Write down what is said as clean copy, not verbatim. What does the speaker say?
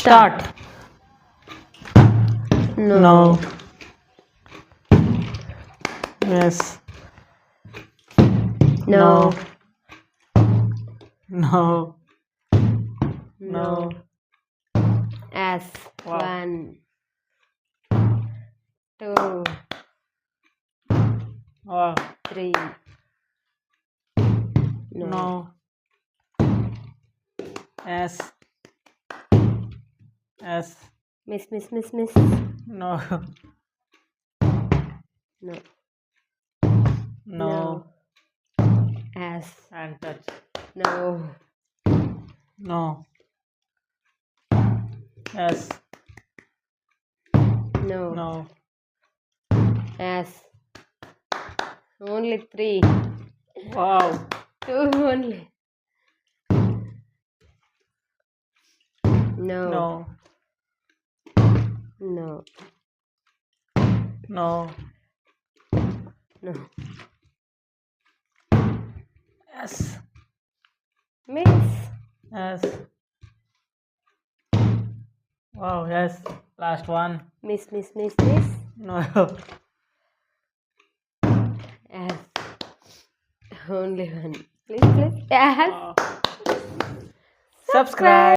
Start. No. Yes. No. No. No. S. Wow. 1, 2, Wow. 3. No. S. S. Miss. No. No. No. S. And touch. No. No. S. No. No. S. Only 3. Wow. 2 only. No. No. No. No. No. S. Miss. S. Wow. Yes. Last one. Miss. No. S. Only 1. Please. S. Wow. Subscribe.